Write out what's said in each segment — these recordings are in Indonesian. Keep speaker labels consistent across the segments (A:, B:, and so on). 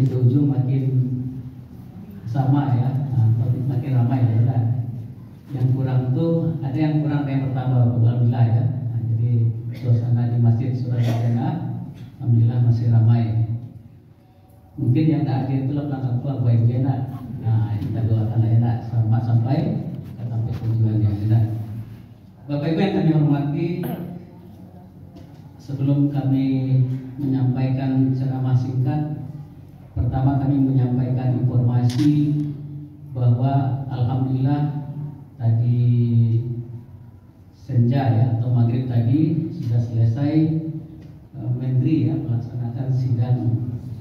A: makin ke ujung makin sama ya, topik makin ramai ya kan. Yang kurang tuh ada yang kurang yang pertama alhamdulillah ya. Nah, jadi suasana di Masjid Surabaya alhamdulillah masih ramai. Mungkin yang tak hadir itu langkah Bapak Ibu ya. Nah, kita doakan ya selamat sampai tujuannya ya. Bapak Ibu yang kami hormati, sebelum kami menyampaikan ceramah singkat, pertama kami menyampaikan informasi bahwa alhamdulillah tadi senja ya atau maghrib tadi sudah selesai Menteri ya melaksanakan sidang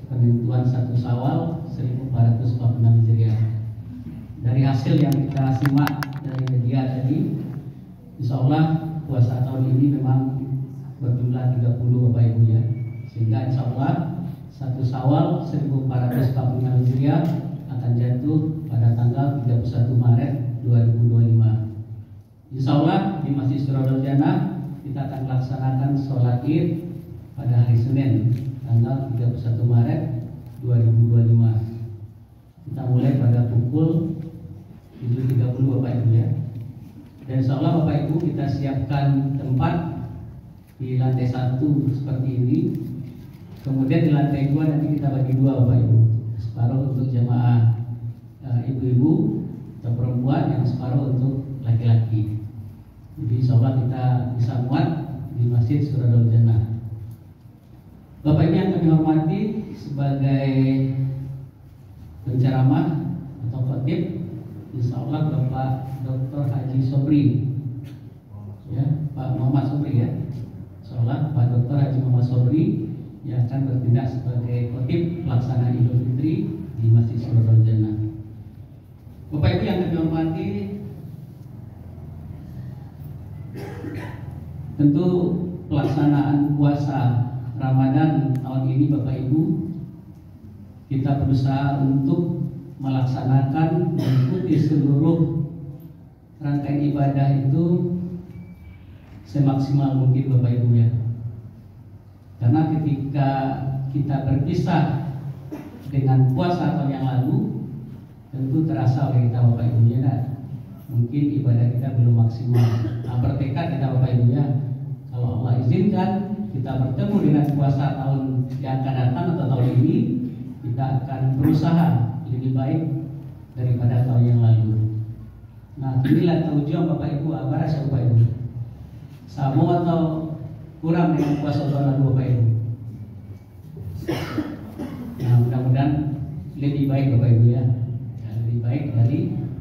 A: penentuan 1 Syawal 1446 Hijriah. Dari hasil yang kita simak dari media tadi, insya Allah puasa tahun ini memang berjumlah 30 Bapak Ibu ya, sehingga insya Allah 1 Syawal 1446 Hijriah akan jatuh pada tanggal 31 Maret 2025. Insya Allah di Masjid Surabaya Jannah kita akan melaksanakan sholat Id pada hari Senin tanggal 31 Maret 2025. Kita mulai pada pukul 7.30 Bapak Ibu ya. Dan insya Allah Bapak Ibu kita siapkan tempat di lantai 1 seperti ini. Kemudian di lantai 2 nanti kita bagi 2 Bapak Ibu. Separuh untuk jamaah ibu-ibu atau perempuan, yang separuh untuk laki-laki. Jadi insya Allah kita bisa muat di Masjid Surabaya Jannah. Bapak Ibu yang kami hormati, sebagai penceramah atau khotib, insya Allah Bapak Dr. Haji Sobri ya, Pak Muhammad Sobri ya, insya Allah Pak Dr. Haji Muhammad Sobri yang akan bertindak sebagai khotib pelaksana Idul Fitri di Masjid Surabaya Jannah. Bapak Ibu yang kami hormati, tentu pelaksanaan puasa Ramadan tahun ini Bapak Ibu, kita berusaha untuk melaksanakan mengikuti seluruh rangkaian ibadah itu semaksimal mungkin Bapak Ibu ya. Karena ketika kita berpisah dengan puasa tahun yang lalu, tentu terasa oleh kita Bapak Ibu ya. Mungkin ibadah kita belum maksimal. Bertekad kita Bapak Ibu ya, kalau Allah izinkan kita bertemu dengan puasa tahun yang akan datang atau tahun ini, kita akan berusaha lebih baik daripada tahun yang lalu. Nah, inilah tujuan Bapak Ibu, agar Bapak Ibu sama atau kurang dengan puasa tahun lalu Bapak Ibu. Nah, mudah-mudahan lebih baik Bapak Ibu ya, lebih baik dari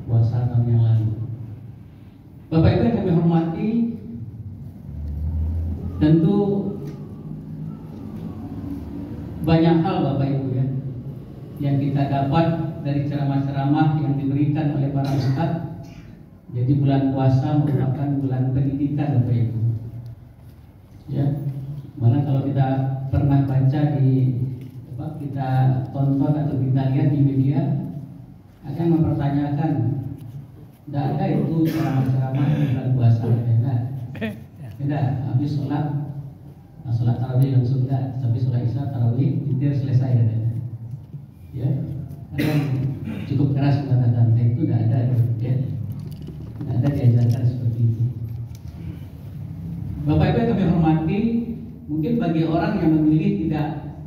A: puasa tahun yang lalu. Bapak Ibu yang kami hormati, tentu banyak hal Bapak Ibu ya yang kita dapat dari ceramah-ceramah yang diberikan oleh para ustadz. Jadi bulan puasa merupakan bulan pendidikan Bapak Ibu ya. Malah kalau kita pernah baca di kita tonton atau kita lihat di media, akan mempertanyakan, tidak ada itu ceramah-ceramah di bulan puasa tidak, habis sholat tarawih langsung tidak, tapi sholat isya tarawih itu selesai ya. Ada yang cukup keras mengatakan itu tidak ada ya, tidak ada diajarkan seperti itu. Bapak Ibu yang kami hormati, mungkin bagi orang yang memilih tidak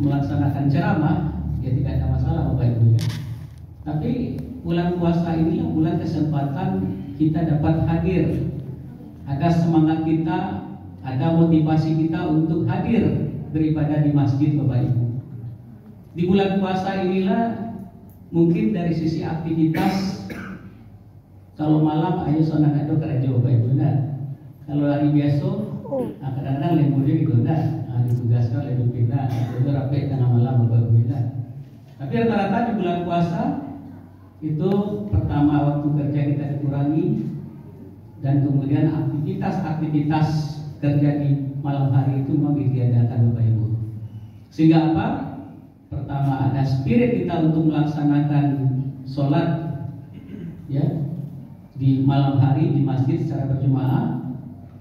A: melaksanakan ceramah, ya tidak ada masalah Bapak Ibu ya. Tapi bulan puasa ini bulan kesempatan kita dapat hadir, ada semangat kita, ada motivasi kita untuk hadir beribadah di masjid Bapak Ibu. Di bulan puasa inilah mungkin dari sisi aktivitas, kalau malam ayo sonang ado kerja Bapak Ibu nah. Kalau hari biasa kadang-kadang lemburnya digoda, ditugaskan lebih pindah, itu rapi tengah malam Bapak Ibu nah. Tapi rata-rata di bulan puasa itu pertama waktu kerja kita dikurangi, dan kemudian aktivitas kerja di malam hari itu memang ditiadakan Bapak Ibu. Sehingga apa? Pertama ada spirit kita untuk melaksanakan sholat ya di malam hari di masjid secara berjamaah,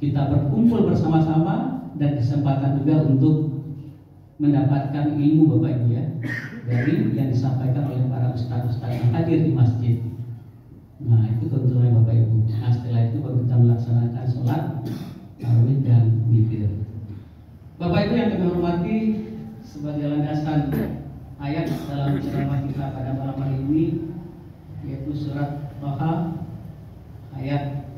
A: kita berkumpul bersama-sama, dan kesempatan juga untuk mendapatkan ilmu Bapak Ibu ya, dari yang disampaikan oleh para ustaz-ustaz yang hadir di masjid. Nah itu keuntungan Bapak Ibu. Nah setelah itu baru kita melaksanakan sholat tarawih dan witir. Bapak Ibu yang kami hormati, sebagai landasan ayat dalam ceramah kita pada malam hari ini, yaitu surat Thaha ayat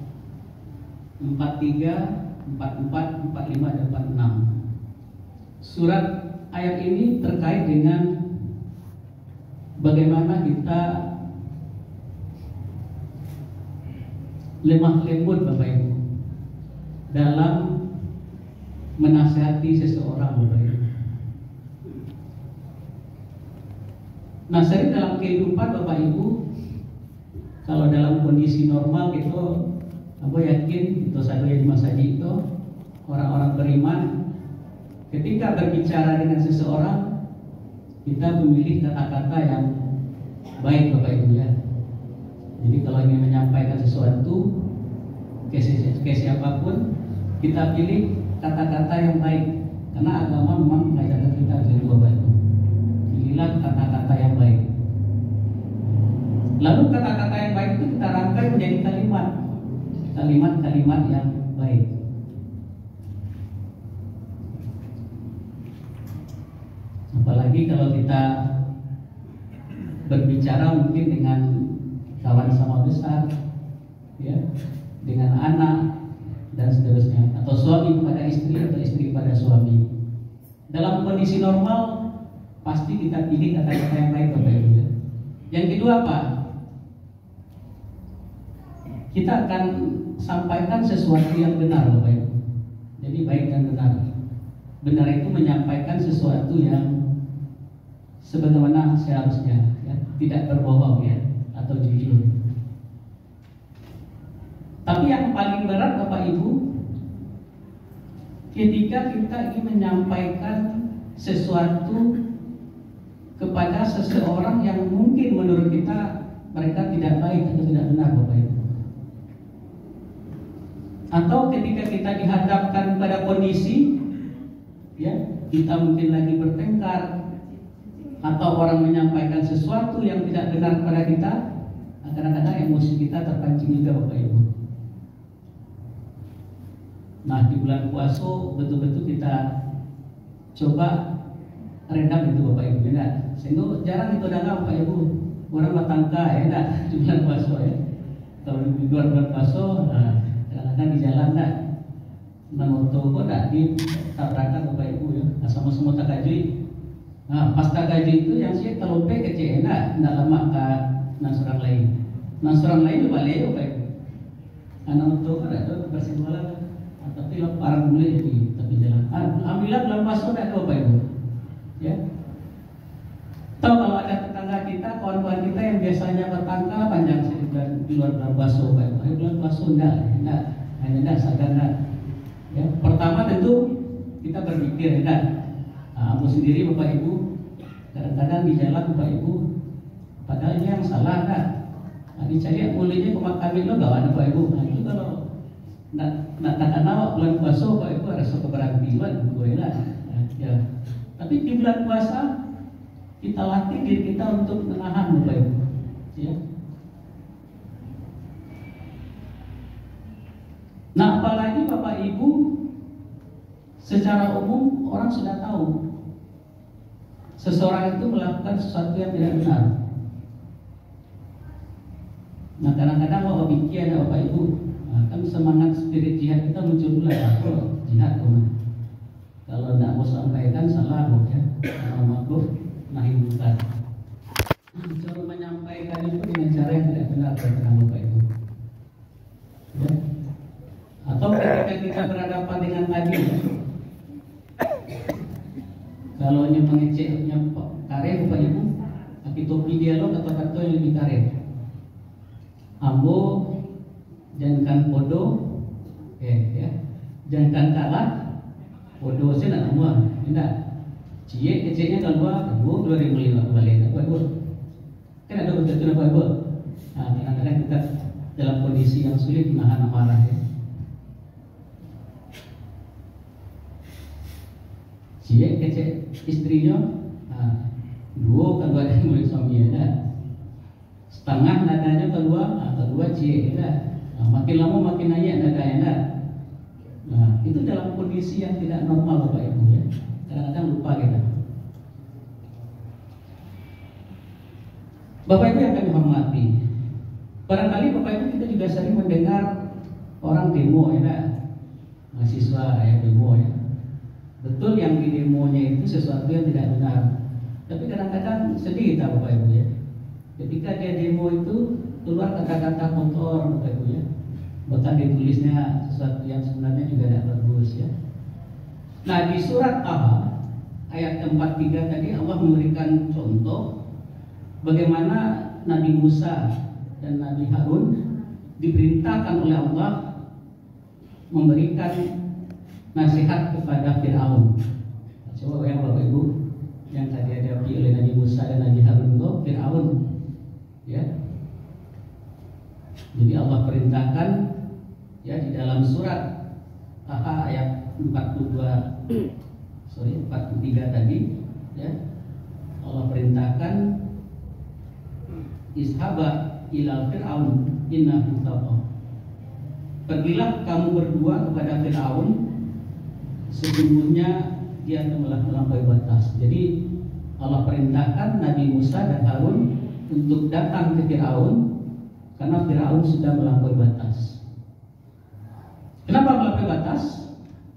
A: 43, 44, 45 dan 46. Surat ayat ini terkait dengan bagaimana kita lemah lembut Bapak Ibu dalam menasihati seseorang Bapak Ibu. Nah, sering dalam kehidupan Bapak Ibu, kalau dalam kondisi normal gitu, aku yakin itu saya di masa itu orang-orang beriman ketika berbicara dengan seseorang, kita memilih kata-kata yang baik Bapak Ibu ya. Jadi kalau ingin menyampaikan sesuatu ke siapapun, kita pilih kata-kata yang baik, karena agama memang mengajarkan kita begitu Bapak Ibu. Pilihlah kata-kata yang baik. Lalu kata-kata yang baik itu kita rangkai menjadi kalimat-kalimat yang baik. Apalagi kalau kita berbicara mungkin dengan kawan sama besar, ya, dengan anak dan seterusnya, atau suami kepada istri atau istri kepada suami. Dalam kondisi normal pasti kita pilih kata-kata yang baik Bapak Ibu ya. Yang kedua apa? Kita akan sampaikan sesuatu yang benar Bapak Ibu. Jadi baik dan benar. Benar itu menyampaikan sesuatu yang sebagaimana seharusnya ya, tidak berbohong ya, atau jujur. Tapi yang paling berat Bapak Ibu, ketika kita ingin menyampaikan sesuatu kepada seseorang yang mungkin menurut kita mereka tidak baik atau tidak benar Bapak Ibu. Atau ketika kita dihadapkan pada kondisi ya, kita mungkin lagi bertengkar, atau orang menyampaikan sesuatu yang tidak benar kepada kita, kadang-kadang emosi kita terpancing juga Bapak Ibu. Nah di bulan puasa betul-betul kita coba redam itu Bapak Ibu ya. Sehingga jarang itu dagang Bapak Ibu, orang bertangka ya enggak di bulan puasa ya. Kalau di luar bulan puasa, nah, kadang-kadang di jalan enggak menutup kok enggak di tabrakan Bapak Ibu ya. Nah, sama-sama tak gaji. Nah, pas tak gaji itu yang sih terlope kecil enggak lama ke nasuran lain. Nasuran lain juga balik Bapak Ibu. Anak untuk ada bersih-bersih. Tapi orang boleh jadi tapi jalan. Alhamdulillah bulan puasa enggak ada Bapak Ibu. Ya. Tahu kalau ada tetangga kita, kawan-kawan kita yang biasanya bertangka panjang di luar bulan puasa Bapak Ibu. Bulan puasa enggak, hanya enggak sadar enggak. Ya, pertama tentu kita berpikir enggak. Aku sendiri Bapak Ibu kadang-kadang di jalan Bapak Ibu, padahal yang salah enggak. Dicari mulainya ke makam lo gawan Bapak Ibu. Nah itu kalau nak kenal bulan puasa Bapak Ibu ada suatu keberhentian gue lah. Ya. Tapi di bulan puasa kita latih diri kita untuk menahan Bapak Ibu. Ya. Nah apalagi Bapak Ibu, secara umum orang sudah tahu seseorang itu melakukan sesuatu yang tidak benar. Nah kadang-kadang Bapak pikir ada Bapak Ibu, nah, kan semangat spirit jihad kita muncul pula ya, jihad kalau tidak mau sampaikan salah ya, makhluk nahi munkar. Cara menyampaikan itu dengan cara yang tidak benar kepada Bapak Ibu. Ya. Atau ketika kita berhadapan dengan tadi, kalau hanya mengeceknya karet Bapak Ibu, tapi topi dialog atau kartu yang lebih karet. Ambo jangan bodoh, ya, jangan kalah, bodoh saya nak semua, tidak. Cie keceknya kalau keluar 2005 balik, Bapak Ibu. Kan ada betul Bapak Ibu. Nah, kadang-kadang kita dalam kondisi yang sulit menahan amarah ya. Cie kecek istrinya, nah, duo kedua dari mulut suami ada, setengah nadanya kedua C ada, nah, makin lama makin naik nadanya ada. Nah, itu dalam kondisi yang tidak normal Bapak Ibu ya. Kadang-kadang lupa kita. Bapak Ibu yang kami hormati, barangkali Bapak Ibu kita juga sering mendengar orang demo ya, mahasiswa ya demo ya. Betul yang di demonya itu sesuatu yang tidak benar. Tapi kadang-kadang sedih kita Bapak Ibu ya. Ketika dia demo itu keluar kata-kata kotor Bapak Ibu ya. Bahkan ditulisnya sesuatu yang sebenarnya juga tidak bagus ya. Nah di surat Taha ayat 43 tadi Allah memberikan contoh bagaimana Nabi Musa dan Nabi Harun diperintahkan oleh Allah memberikan nasihat kepada Fir'aun. Coba bayang Bapak Ibu yang tadi dihadapi oleh Nabi Musa dan Nabi Harun itu Fir'aun ya. Jadi Allah perintahkan ya di dalam surat Taha ayat 43 tadi ya, Allah perintahkan ishaba ila Fir'aun innahu tagha. Pergilah kamu berdua kepada Fir'aun, sesungguhnya dia telah melampaui batas. Jadi Allah perintahkan Nabi Musa dan Harun untuk datang ke Fir'aun karena Fir'aun sudah melampaui batas. Kenapa melampaui batas?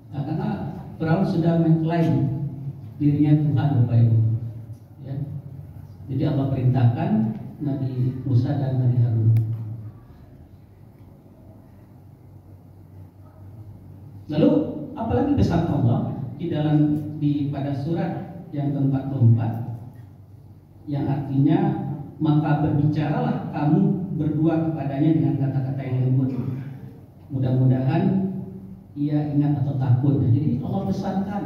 A: Nah, karena Fir'aun sudah mengklaim dirinya Tuhan Bapak Ibu ya. Jadi Allah perintahkan Nabi Musa dan Nabi Harun. Lalu apalagi pesan Allah pada surat yang ke-44 yang artinya maka berbicaralah kamu berdua kepadanya dengan kata-kata yang lembut. Mudah-mudahan ia ingat atau takut. Jadi Allah pesankan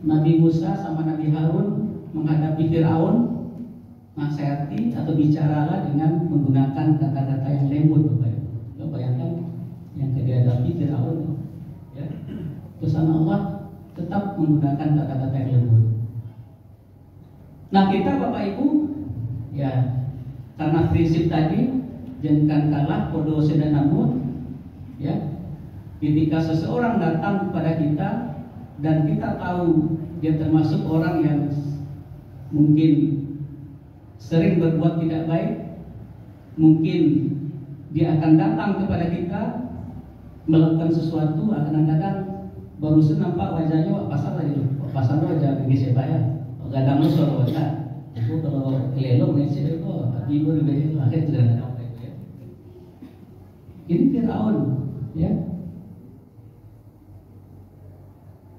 A: Nabi Musa sama Nabi Harun menghadapi Fir'aun, nasihati atau bicaralah dengan menggunakan kata-kata yang lembut Bapak Ibu. Lo bayangkan yang dihadapi Fir'aun ya. Pesan Allah tetap menggunakan kata-kata yang lembut. Nah kita Bapak Ibu ya, karena prinsip tadi jangan kalah podo sedanamut ya. Ketika seseorang datang kepada kita dan kita tahu dia termasuk orang yang mungkin sering berbuat tidak baik, mungkin dia akan datang kepada kita melakukan sesuatu, kadang-kadang baru nampak wajahnya pasar wajah begini saya gadang suara wajah itu kalau kelelong ngisi itu ibu lebih lahir tidak ada apa itu ya. Ini Fir'aun ya.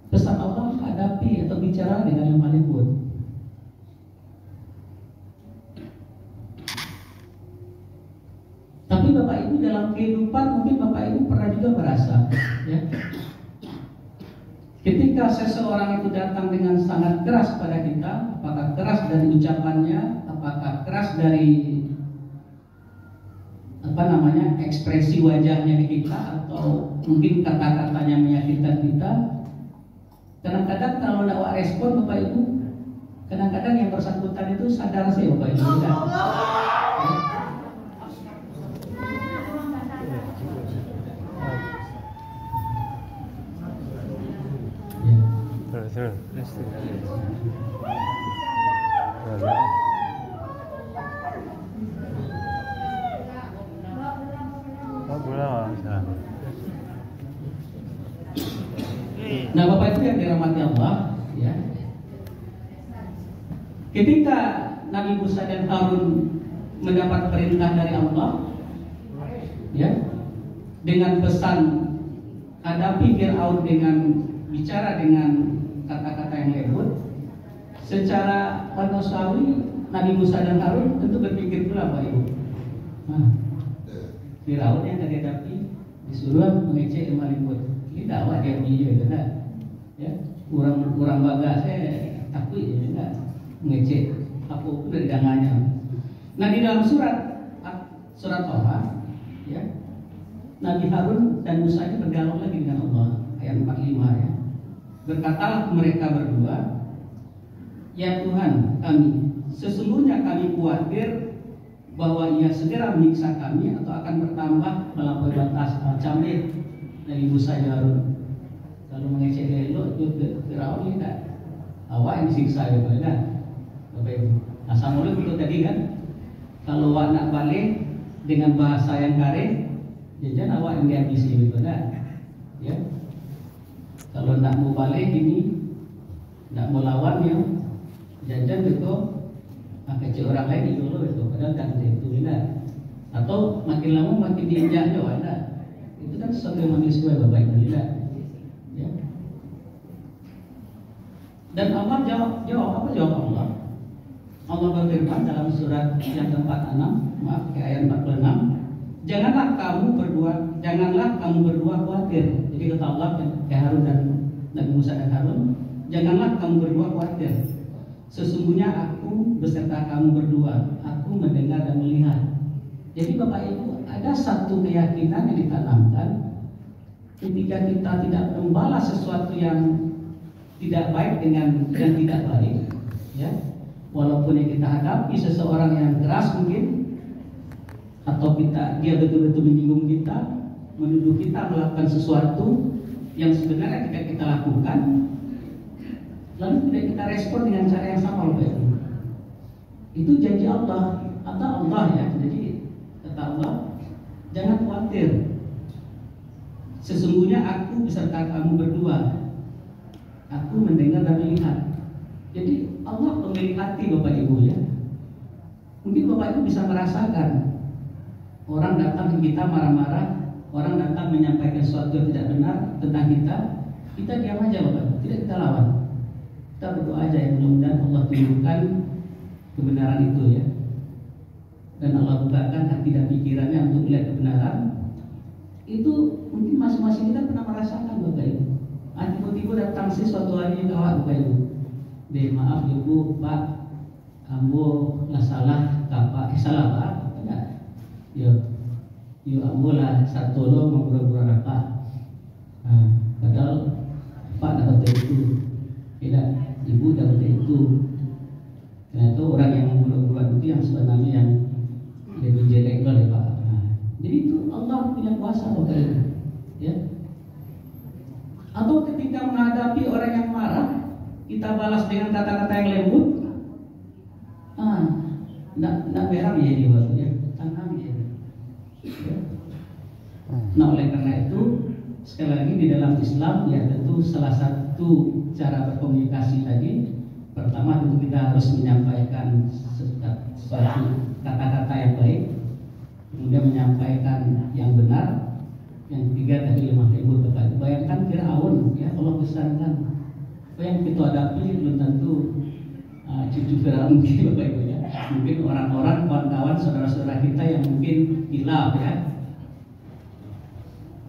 A: Pesan Allah hadapi atau bicara dengan yang paling lembut. Tapi Bapak Ibu dalam kehidupan mungkin Bapak Ibu pernah juga merasa ya, ketika seseorang itu datang dengan sangat keras pada kita, apakah keras dari ucapannya, apakah keras dari ekspresi wajahnya ke kita, atau mungkin kata-katanya menyakitkan kita. Kadang-kadang kalau tidak respon Bapak Ibu, kadang-kadang yang bersangkutan itu sadar sih Bapak Ibu ya. Nah Bapak Ibu yang dirahmati Allah ya, ketika Nabi Musa dan Harun mendapat perintah dari Allah ya, dengan pesan hadapi Fir'aun dengan bicara dengan kata-kata yang lembut, secara manusiawi Nabi Musa dan Harun tentu berpikir pula Pak Ibu. Nah, Fir'aun yang dihadapi disuruh mengecek yang lembut. Ini dakwah dia punya benar. Ya, kurang baga saya takut ya enggak mengecek apa pun dari dangannya. Nah di dalam surat Taha ya, Nabi Harun dan Musa ini berdialog lagi dengan Allah ayat 45 ya. Berkatalah mereka berdua, Ya Tuhan kami, sesungguhnya kami khawatir bahwa Ia segera menyiksa kami atau akan bertambah melampaui batas. Camnya dari Musa Harun. Kalau mengecek Lelo itu Firaun tidak. Awak yang disiksa ya Bapak Ibu. Assalamualaikum itu tadi kan. Kalau awak nak balik dengan bahasa yang kare, jajan awak yang dihabisi gitu ya. Kalau nak mau balik ini, nak mau lawan ya, jajan itu kecil orang lain itu loh itu, padahal kan itu tidak. Atau makin lama makin diinjak jauh ada. Itu kan sesuatu yang manusia Bapak Ibu tidak. Ya. Dan Allah jawab apa jawab Allah? Allah berfirman dalam surat yang ke-46, maaf ke ayat 46, janganlah kamu berdua khawatir. Jadi kata Allah ke Harun dan Nabi Musa dan Harun, janganlah kamu berdua khawatir. Sesungguhnya aku beserta kamu berdua, aku mendengar dan melihat. Jadi Bapak Ibu, ada satu keyakinan yang ditanamkan ketika kita tidak membalas sesuatu yang tidak baik dengan yang tidak baik, ya. Walaupun yang kita hadapi seseorang yang keras mungkin, atau dia betul-betul menyinggung kita, menuduh kita melakukan sesuatu yang sebenarnya tidak kita lakukan, lalu tidak kita respon dengan cara yang sama Bapak Ibu. Itu janji Allah, kata Allah ya. Jadi kata Allah, jangan khawatir. Sesungguhnya aku beserta kamu berdua. Aku mendengar dan melihat. Jadi Allah pemilik hati Bapak Ibu ya. Mungkin Bapak Ibu bisa merasakan orang datang ke kita marah-marah, orang datang menyampaikan sesuatu yang tidak benar tentang kita diam aja Bapak Ibu, tidak kita lawan. Kita berdoa aja ya, mudah-mudahan Allah tunjukkan kebenaran itu ya. Dan Allah bukakan hati dan pikirannya untuk melihat kebenaran. Itu mungkin masing-masing kita pernah merasakan Bapak Ibu. Tiba-tiba datang sih suatu hari yang kawat Bapak Ibu. Maaf Ibu, Pak, ambo lah salah Pak, salah Pak, enggak? Yo ambo lah satu lo menggura-gura Pak. Padahal Pak dapat itu, tidak Ibu dapat itu. Karena itu orang yang menggura-gura itu yang sebenarnya yang lebih jelek ya Pak. Jadi itu Allah punya kuasa Bapak Ibu, ya. Atau ketika menghadapi orang yang marah, kita balas dengan kata-kata yang lembut. Nak merah ya di waktunya, tanam ya. Nah oleh karena itu sekali lagi di dalam Islam ya tentu salah satu cara berkomunikasi tadi, pertama tentu kita harus menyampaikan suatu kata-kata yang baik, kemudian menyampaikan yang benar. Yang ketiga tadi lemah lembut Bapak. Bayangkan Firaun ya, Allah pesankan apa yang kita hadapi belum tentu cucu Firaun mungkin Bapak Ibu ya. Mungkin orang-orang kawan-kawan saudara-saudara kita yang mungkin hilaf ya.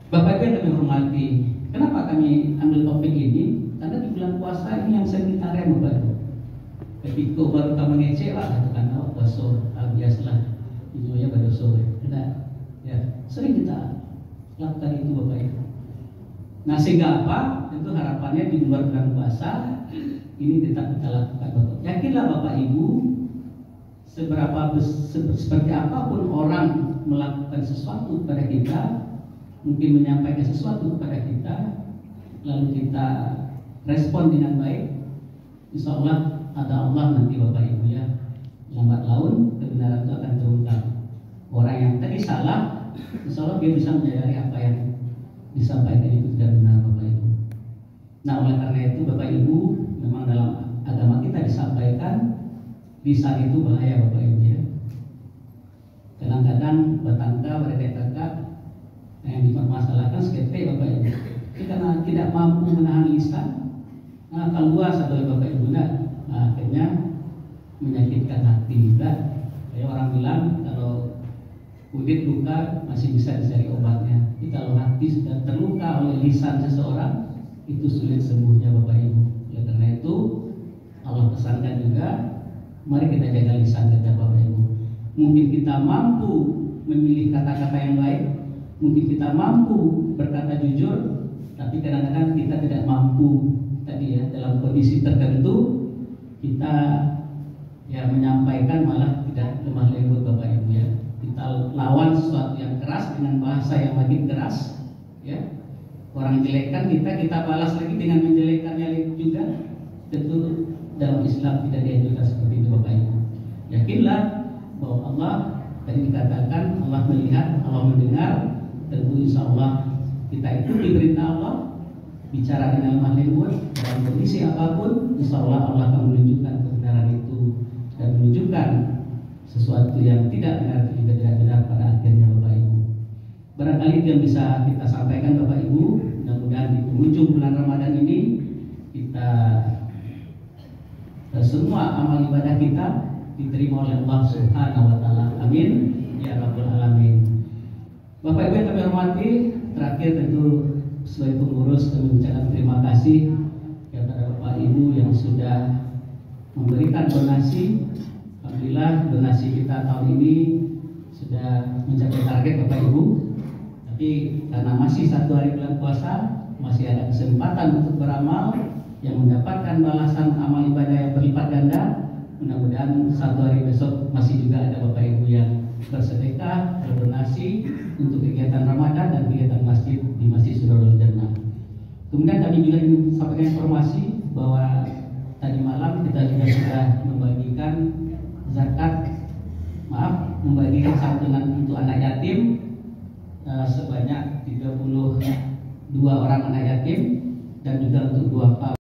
A: Bapak Ibu yang kami hormati, kenapa kami ambil topik ini? Karena di bulan puasa ini yang sering kita rem Bapak Ibu. Ketika baru kamu ngecek lah katakan awak puasa biasalah itu ya pada sore. Ya sering kita lakukan itu Bapak Ibu. Nah sehingga apa? Tentu harapannya di luar bulan puasa ini tetap kita lakukan Bapak. Yakinlah Bapak Ibu, seperti apapun orang melakukan sesuatu kepada kita, mungkin menyampaikan sesuatu kepada kita, lalu kita respon dengan baik, insya Allah ada Allah nanti Bapak Ibu ya. Lambat laun kebenaran itu akan terungkap. Orang yang tadi salah, insya Allah dia bisa menyadari apa yang disampaikan itu tidak benar Bapak Ibu. Nah oleh karena itu Bapak Ibu, memang dalam agama kita disampaikan lisan itu bahaya Bapak Ibu ya. Kadang-kadang bertangka kakak yang dipermasalahkan seketik Bapak Ibu. Jadi karena tidak mampu menahan lisan, keluar oleh Bapak Ibu, akhirnya menyakitkan hati. Kayak orang bilang kalau kulit luka masih bisa dicari obatnya. Tapi kalau hati sudah terluka oleh lisan seseorang, itu sulit sembuhnya Bapak Ibu. Oleh karena itu Allah pesankan juga, mari kita jaga lisan kita Bapak Ibu. Mungkin kita mampu memilih kata-kata yang baik, mungkin kita mampu berkata jujur, tapi kadang-kadang kita tidak mampu tadi ya, dalam kondisi tertentu kita ya menyampaikan malah tidak lemah lembut Bapak Ibu ya. Kita lawan sesuatu yang keras dengan bahasa yang makin keras ya. Orang jelekkan kita balas lagi dengan menjelekkannya juga. Tentu dalam Islam tidak dianjurkan seperti itu Bapak Ibu. Yakinlah bahwa Allah tadi dikatakan Allah melihat, Allah mendengar. Tentu insya Allah kita ikuti perintah Allah, bicara dengan lemah lembut dalam kondisi apapun, insya Allah Allah akan menunjukkan kebenaran itu dan menunjukkan sesuatu yang tidak benar juga tidak benar pada akhirnya Bapak Ibu. Barangkali itu yang bisa kita sampaikan Bapak Ibu. Mudah-mudahan di penghujung bulan Ramadan ini kita semua amal ibadah kita diterima oleh Allah Subhanahu wa taala. Amin ya rabbal alamin. Bapak Ibu yang kami hormati, terakhir tentu sebagai pengurus kami mengucapkan terima kasih kepada Bapak Ibu yang sudah memberikan donasi. Alhamdulillah donasi kita tahun ini sudah mencapai target Bapak Ibu. Tapi karena masih 1 hari bulan puasa, masih ada kesempatan untuk beramal yang mendapatkan balasan amal ibadah yang berlipat ganda. Mudah-mudahan 1 hari besok masih juga ada Bapak Ibu yang bersedekah, berdonasi untuk kegiatan Ramadan dan kegiatan masjid di Masjid Surorul Jannah. Kemudian kami juga ingin sampaikan informasi bahwa tadi malam kita juga sudah membagikan membagikan santunan untuk anak yatim sebanyak 32 orang anak yatim dan juga untuk 2